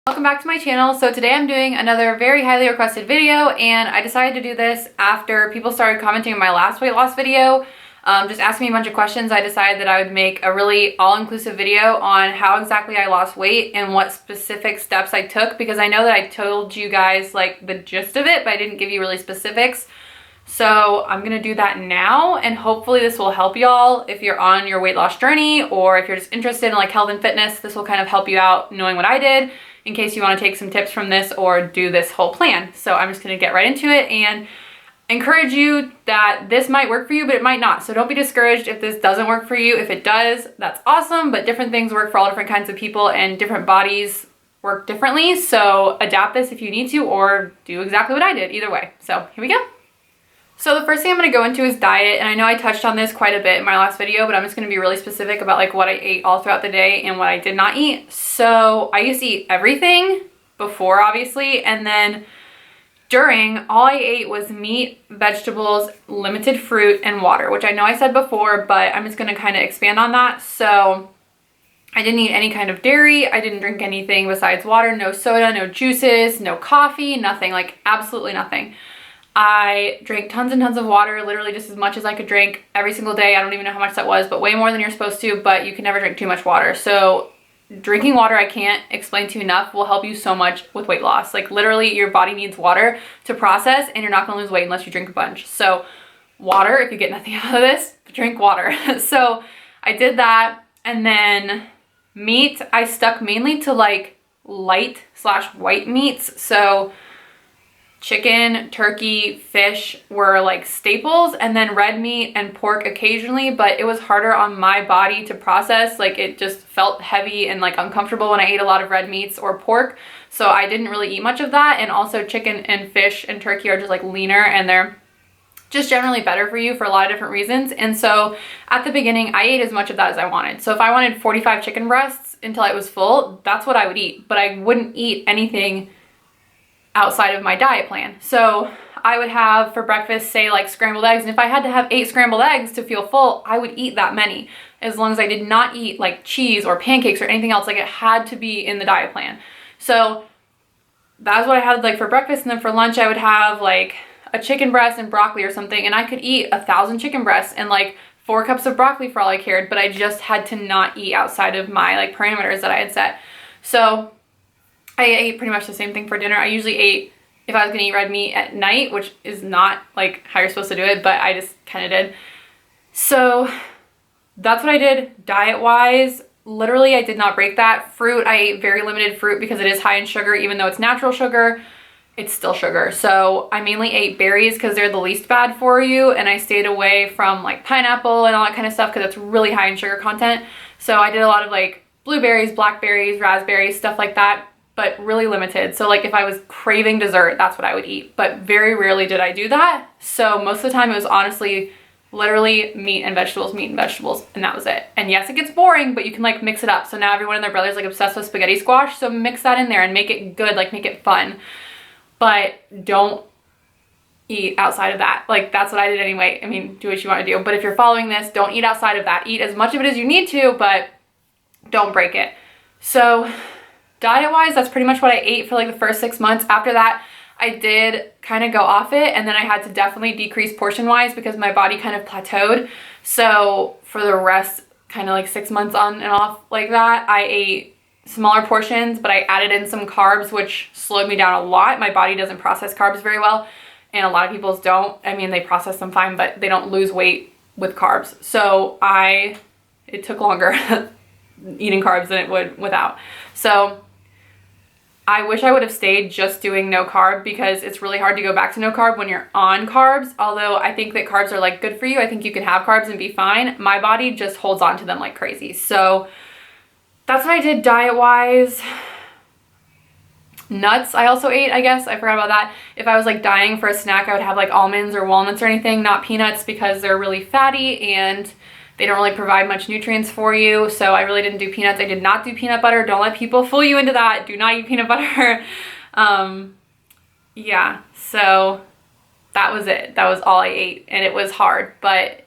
Welcome back to my channel. So today I'm doing another very highly requested video, and I decided to do this after people started commenting on my last weight loss video, just asking me a bunch of questions. I decided that I would make a really all-inclusive video on how exactly I lost weight and what specific steps I took, because I know that I told you guys like the gist of it, but I didn't give you really specifics. So I'm gonna do that now, and hopefully this will help y'all if you're on your weight loss journey, or if you're just interested in like health and fitness. This will kind of help you out knowing what I did, in case you want to take some tips from this or do this whole plan. So I'm just gonna get right into it and encourage you that this might work for you, but it might not. So don't be discouraged if this doesn't work for you. If it does, that's awesome, but different things work for all different kinds of people, and different bodies work differently. So adapt this if you need to, or do exactly what I did, either way. So here we go. So the first thing I'm going to go into is diet, and I know I touched on this quite a bit in my last video, but I'm just going to be really specific about like what I ate all throughout the day and what I did not eat. So I used to eat everything before, obviously, and then during, all I ate was meat, vegetables, limited fruit, and water, which I know I said before, but I'm just going to kind of expand on that. So I didn't eat any kind of dairy. I didn't drink anything besides water, no soda, no juices, no coffee, nothing, like absolutely nothing. I drank tons and tons of water, literally just as much as I could drink every single day. I don't even know how much that was, but way more than you're supposed to, but you can never drink too much water. So drinking water, I can't explain to you enough, will help you so much with weight loss. Like literally your body needs water to process, and you're not gonna lose weight unless you drink a bunch. So water, if you get nothing out of this, drink water. So I did that. And then meat, I stuck mainly to like light/white meats. So chicken, turkey, fish were like staples, and then red meat and pork occasionally, but it was harder on my body to process. Like it just felt heavy and like uncomfortable when I ate a lot of red meats or pork. So I didn't really eat much of that. And also chicken and fish and turkey are just like leaner, and they're just generally better for you for a lot of different reasons. And so at the beginning, I ate as much of that as I wanted. So if I wanted 45 chicken breasts until I was full, that's what I would eat, but I wouldn't eat anything outside of my diet plan. So I would have for breakfast, say like scrambled eggs, and if I had to have 8 scrambled eggs to feel full, I would eat that many, as long as I did not eat like cheese or pancakes or anything else. Like it had to be in the diet plan. So that's what I had like for breakfast, and then for lunch I would have like a chicken breast and broccoli or something, and I could eat 1,000 chicken breasts and like 4 cups of broccoli for all I cared, but I just had to not eat outside of my like parameters that I had set. So I ate pretty much the same thing for dinner. I usually ate, if I was gonna eat red meat at night, which is not like how you're supposed to do it, but I just kind of did. So that's what I did diet-wise. Literally, I did not break that. Fruit, I ate very limited fruit because it is high in sugar. Even though it's natural sugar, it's still sugar. So I mainly ate berries because they're the least bad for you, and I stayed away from like pineapple and all that kind of stuff because it's really high in sugar content. So I did a lot of like blueberries, blackberries, raspberries, stuff like that, but really limited. So like if I was craving dessert, that's what I would eat, but very rarely did I do that. So most of the time it was honestly literally meat and vegetables, and that was it. And yes, it gets boring, but you can like mix it up. So now everyone and their brother's like obsessed with spaghetti squash, so mix that in there and make it good, like make it fun, but don't eat outside of that. Like that's what I did anyway. I mean, do what you want to do, but if you're following this, don't eat outside of that. Eat as much of it as you need to, but don't break it. So diet-wise, that's pretty much what I ate for like the first 6 months. After that, I did kind of go off it, and then I had to definitely decrease portion-wise because my body kind of plateaued. So for the rest, kind of like 6 months on and off like that, I ate smaller portions, but I added in some carbs, which slowed me down a lot. My body doesn't process carbs very well, and a lot of people's don't. I mean, they process them fine, but they don't lose weight with carbs. So it took longer eating carbs than it would without. So I wish I would have stayed just doing no carb, because it's really hard to go back to no carb when you're on carbs. Although I think that carbs are like good for you. I think you can have carbs and be fine. My body just holds on to them like crazy. So that's what I did diet-wise. Nuts I also ate, I guess. I forgot about that. If I was like dying for a snack, I would have like almonds or walnuts or anything, not peanuts, because they're really fatty and they don't really provide much nutrients for you. So I really didn't do peanuts. I did not do peanut butter. Don't let people fool you into that. Do not eat peanut butter. Yeah, so that was it. That was all I ate, and it was hard, but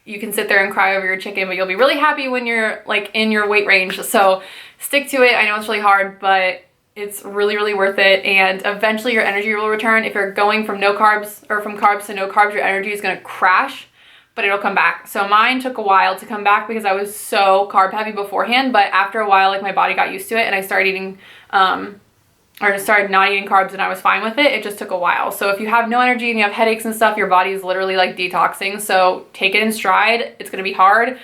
you can sit there and cry over your chicken, but you'll be really happy when you're like in your weight range. So stick to it. I know it's really hard, but It's really, really worth it, and eventually your energy will return. If you're going from no carbs or from carbs to no carbs, your energy is going to crash, but it'll come back. So mine took a while to come back because I was so carb heavy beforehand, but after a while, like my body got used to it and I started eating, or started not eating carbs and I was fine with it. It just took a while. So if you have no energy and you have headaches and stuff, your body is literally like detoxing. So take it in stride. It's going to be hard.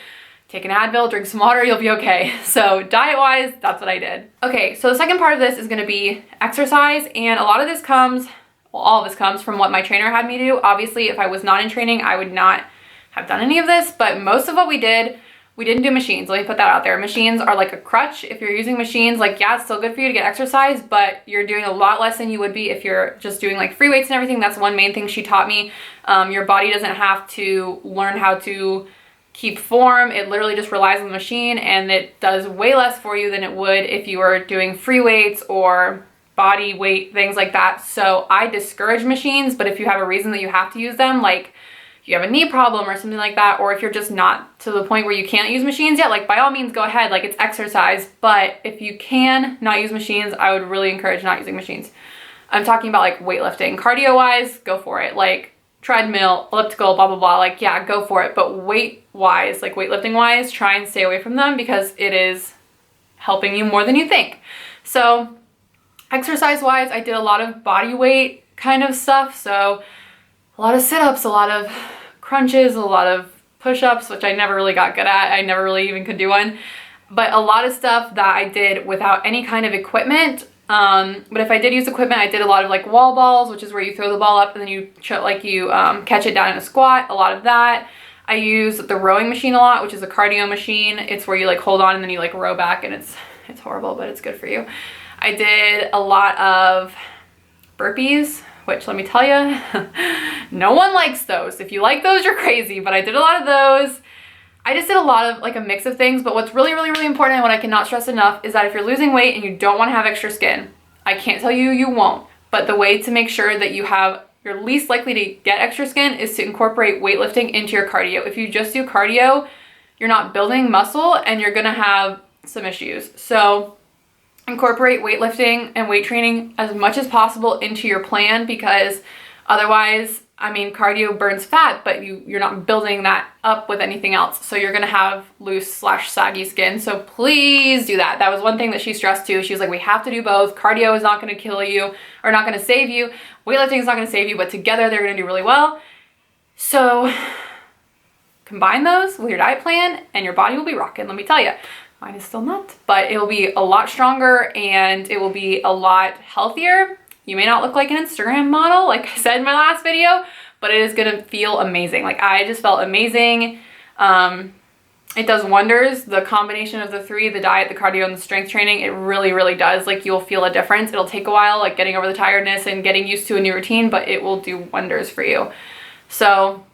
Take an Advil, drink some water, you'll be okay. So diet-wise, that's what I did. Okay, so the second part of this is gonna be exercise, and a lot of this comes, well, all of this comes from what my trainer had me do. Obviously, if I was not in training, I would not have done any of this, but most of what we did, we didn't do machines. Let me put that out there. Machines are like a crutch. If you're using machines, like, yeah, it's still good for you to get exercise, but you're doing a lot less than you would be if you're just doing like free weights and everything. That's one main thing she taught me. Your body doesn't have to learn how to keep form. It literally just relies on the machine, and it does way less for you than it would if you were doing free weights or body weight, things like that. So I discourage machines, but if you have a reason that you have to use them, like you have a knee problem or something like that, or if you're just not to the point where you can't use machines yet, like by all means go ahead, like it's exercise. But if you can not use machines, I would really encourage not using machines. I'm talking about like weightlifting. Cardio wise, go for it. Like treadmill, elliptical, blah, blah, blah. Like, yeah, go for it. But weight wise, like weightlifting wise, try and stay away from them because it is helping you more than you think. So exercise wise, I did a lot of body weight kind of stuff. So a lot of sit-ups, a lot of crunches, a lot of push-ups, which I never really got good at. I never really even could do one. But a lot of stuff that I did without any kind of equipment. But if I did use equipment, I did a lot of like wall balls, which is where you throw the ball up and then you catch it down in a squat, a lot of that. I use the rowing machine a lot, which is a cardio machine. It's where you like hold on and then you like row back, and it's horrible, but it's good for you. I did a lot of burpees, which let me tell you, no one likes those. If you like those, you're crazy, but I did a lot of those. I just did a lot of like a mix of things, but what's really, really, really important and what I cannot stress enough is that if you're losing weight and you don't want to have extra skin, I can't tell you you won't, but the way to make sure that you're least likely to get extra skin is to incorporate weightlifting into your cardio. If you just do cardio, you're not building muscle and you're gonna have some issues. So incorporate weightlifting and weight training as much as possible into your plan, because otherwise, I mean, cardio burns fat, but you're not building that up with anything else. So you're gonna have loose/saggy skin. So please do that. That was one thing that she stressed too. She was like, we have to do both. Cardio is not gonna kill you or not gonna save you. Weightlifting is not gonna save you, but together they're gonna do really well. So combine those with your diet plan and your body will be rocking, let me tell you. Mine is still not, but it will be a lot stronger and it will be a lot healthier. You may not look like an Instagram model, like I said in my last video, but it is gonna feel amazing. Like I just felt amazing. It does wonders. The combination of the three, the diet, the cardio, and the strength training, it really, really does. Like you'll feel a difference. It'll take a while, like getting over the tiredness and getting used to a new routine, but it will do wonders for you. So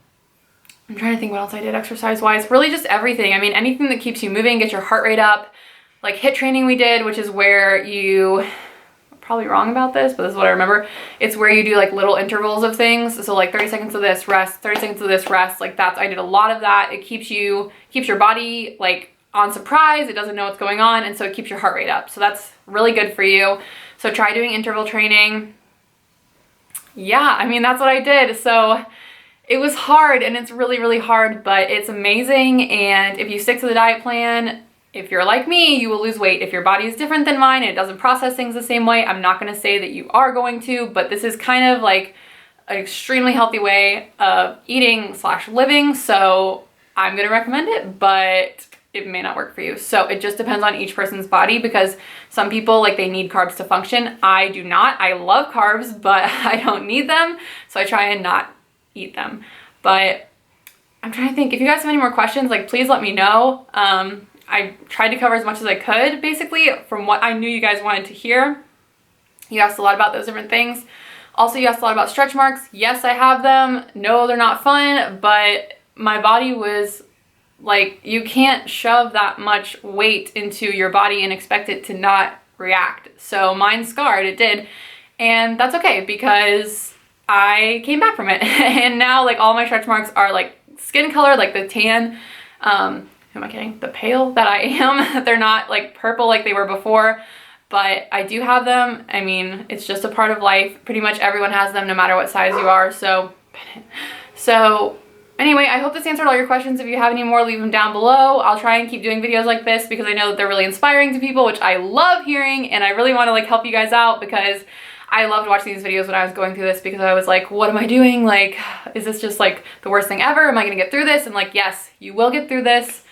I'm trying to think what else I did exercise-wise. Really just everything. I mean, anything that keeps you moving, get your heart rate up. Like HIIT training we did, which is where you, probably wrong about this, but this is what I remember. It's where you do like little intervals of things. So like 30 seconds of this, rest, 30 seconds of this, rest. Like I did a lot of that. It keeps your body like on surprise. It doesn't know what's going on. And so it keeps your heart rate up. So that's really good for you. So try doing interval training. Yeah, I mean, that's what I did. So it was hard and it's really, really hard, but it's amazing. And if you stick to the diet plan, if you're like me, you will lose weight. If your body is different than mine and it doesn't process things the same way, I'm not gonna say that you are going to, but this is kind of like an extremely healthy way of eating/living. So I'm gonna recommend it, but it may not work for you. So it just depends on each person's body, because some people, like, they need carbs to function. I do not. I love carbs, but I don't need them. So I try and not eat them. But I'm trying to think, if you guys have any more questions, like, please let me know. I tried to cover as much as I could, basically, from what I knew you guys wanted to hear. You asked a lot about those different things. Also, you asked a lot about stretch marks. Yes, I have them. No, they're not fun, but my body was like, you can't shove that much weight into your body and expect it to not react. So mine scarred, it did. And that's okay, because I came back from it. And now, like, all my stretch marks are like skin color, like the tan, who am I kidding? The pale that I am. They're not like purple like they were before, but I do have them. I mean, it's just a part of life. Pretty much everyone has them no matter what size you are. So anyway, I hope this answered all your questions. If you have any more, leave them down below. I'll try and keep doing videos like this because I know that they're really inspiring to people, which I love hearing, and I really want to like help you guys out because I loved watching these videos when I was going through this because I was like, what am I doing? Like, is this just like the worst thing ever? Am I gonna get through this? And like, yes, you will get through this.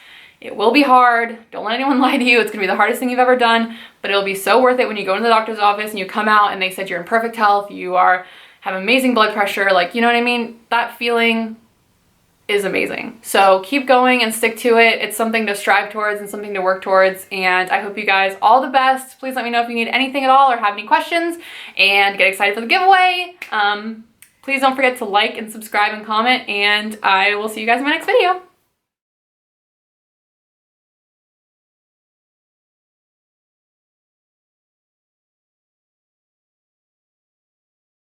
It will be hard. Don't let anyone lie to you. It's gonna be the hardest thing you've ever done, but it'll be so worth it when you go into the doctor's office and you come out and they said you're in perfect health, you have amazing blood pressure, like, you know what I mean? That feeling is amazing. So keep going and stick to it. It's something to strive towards and something to work towards, and I hope you guys all the best. Please let me know if you need anything at all or have any questions, and get excited for the giveaway. Please don't forget to like and subscribe and comment, and I will see you guys in my next video.